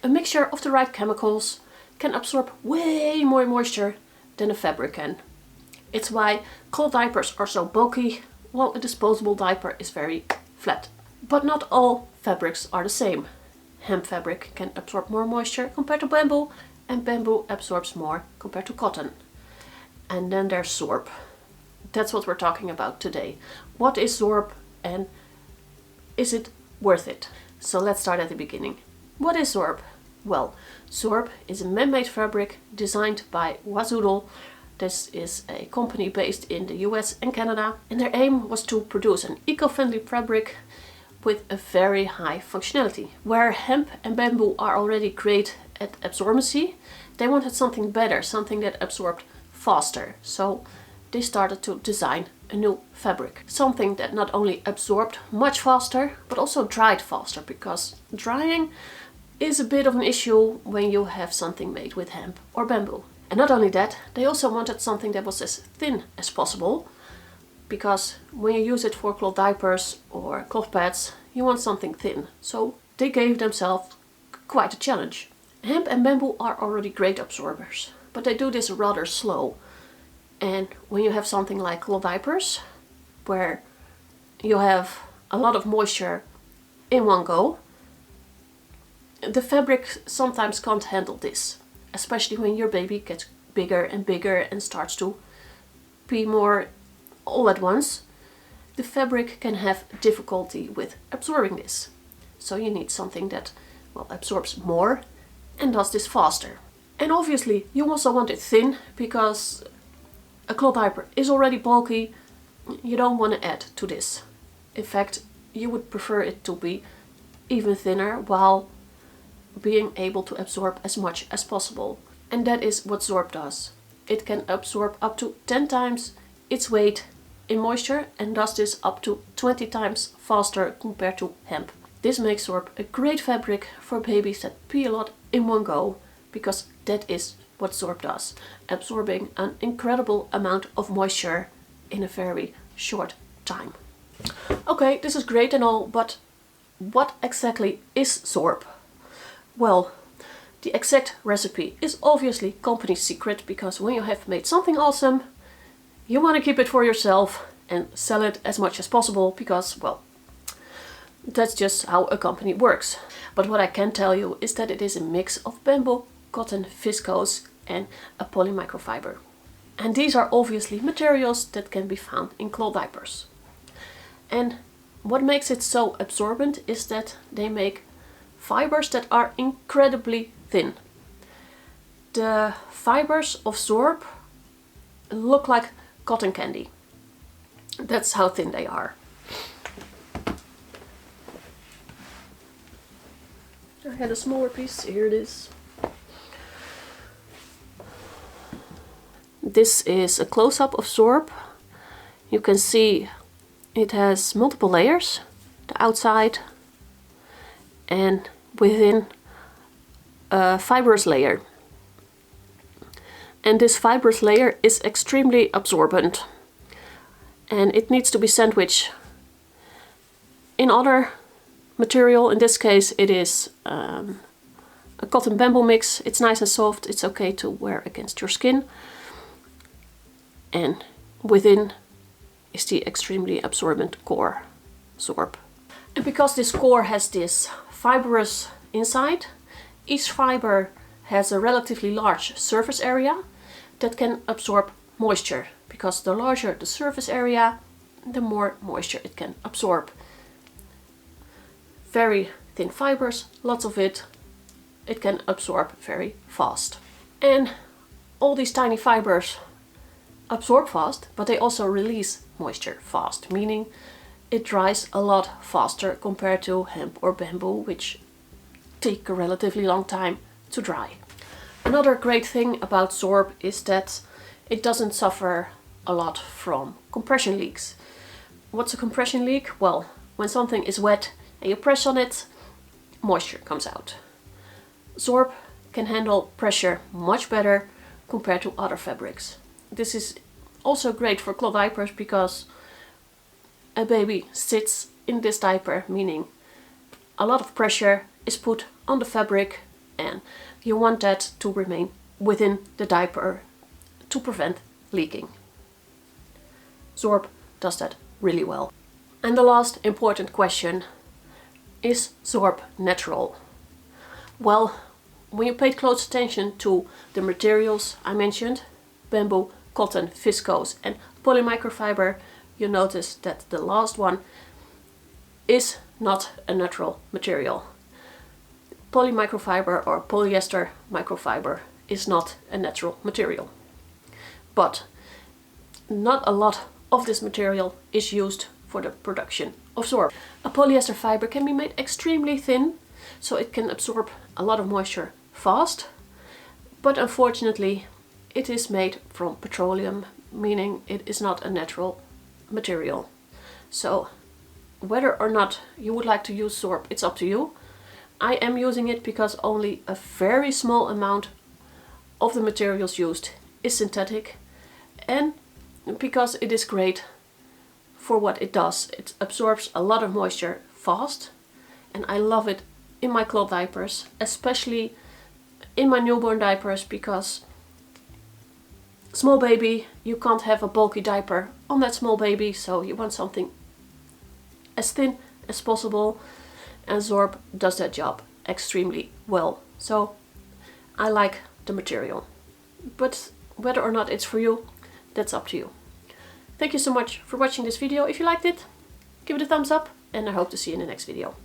A mixture of the right chemicals can absorb way more moisture than a fabric can. It's why cloth diapers are so bulky, while a disposable diaper is very flat. But not all fabrics are the same. Hemp fabric can absorb more moisture compared to bamboo, and bamboo absorbs more compared to cotton. And then there's Zorb. That's what we're talking about today. What is Zorb and is it worth it? So let's start at the beginning. What is Zorb? Well, Zorb is a man-made fabric designed by Wazoodle. This is a company based in the US and Canada, and their aim was to produce an eco-friendly fabric with a very high functionality. Where hemp and bamboo are already great at absorbency, they wanted something better, something that absorbed faster. So they started to design a new fabric. Something that not only absorbed much faster, but also dried faster, because drying is a bit of an issue when you have something made with hemp or bamboo. And not only that, they also wanted something that was as thin as possible, because when you use it for cloth diapers or cloth pads, you want something thin. So they gave themselves quite a challenge. Hemp and bamboo are already great absorbers, but they do this rather slow. And when you have something like cloth diapers, where you have a lot of moisture in one go, the fabric sometimes can't handle this, especially when your baby gets bigger and bigger and starts to pee more all at once. The fabric can have difficulty with absorbing this. So you need something that, well, absorbs more and does this faster. And obviously you also want it thin, because a cloth diaper is already bulky. You don't want to add to this. In fact, you would prefer it to be even thinner while being able to absorb as much as possible. And that is what Zorb does. It can absorb up to 10 times its weight in moisture, and does this up to 20 times faster compared to hemp. This makes Zorb a great fabric for babies that pee a lot in one go, because that is what Zorb does, absorbing an incredible amount of moisture in a very short time. Okay, this is great and all, but what exactly is Zorb? Well, the exact recipe is obviously company secret, because when you have made something awesome, you want to keep it for yourself and sell it as much as possible, because, well, that's just how a company works. But what I can tell you is that it is a mix of bamboo, cotton, viscose and a polymicrofiber. And these are obviously materials that can be found in cloth diapers. And what makes it so absorbent is that they make fibers that are incredibly thin. The fibers of Zorb look like cotton candy. That's how thin they are. I had a smaller piece, here it is. This is a close-up of Zorb. You can see it has multiple layers, the outside and within a fibrous layer. And this fibrous layer is extremely absorbent, and it needs to be sandwiched in other material. In this case it is a cotton bamboo mix. It's nice and soft, it's okay to wear against your skin. And within is the extremely absorbent core Zorb. And because this core has this fibrous inside, each fiber has a relatively large surface area that can absorb moisture, because the larger the surface area, the more moisture it can absorb. Very thin fibers, lots of it can absorb very fast. And all these tiny fibers absorb fast, but they also release moisture fast, meaning it dries a lot faster compared to hemp or bamboo, which take a relatively long time to dry. Another great thing about Zorb is that it doesn't suffer a lot from compression leaks. What's a compression leak? Well, when something is wet and you press on it, moisture comes out. Zorb can handle pressure much better compared to other fabrics. This is also great for cloth diapers, because a baby sits in this diaper, meaning a lot of pressure is put on the fabric and you want that to remain within the diaper to prevent leaking. Zorb does that really well. And the last important question, is Zorb natural? Well, when you paid close attention to the materials I mentioned, bamboo, cotton, viscose and polymicrofiber, you notice that the last one is not a natural material. Polymicrofiber or polyester microfiber is not a natural material. But not a lot of this material is used for the production of Zorb. A polyester fiber can be made extremely thin, so it can absorb a lot of moisture fast, but unfortunately it is made from petroleum, meaning it is not a natural material. So whether or not you would like to use Zorb, it's up to you. I am using it because only a very small amount of the materials used is synthetic, and because it is great for what it does. It absorbs a lot of moisture fast, and I love it in my cloth diapers, especially in my newborn diapers, because small baby, you can't have a bulky diaper on that small baby, so you want something as thin as possible, and Zorb does that job extremely well. So I like the material, but whether or not it's for you, that's up to you. Thank you so much for watching this video. If you liked it, give it a thumbs up, and I hope to see you in the next video.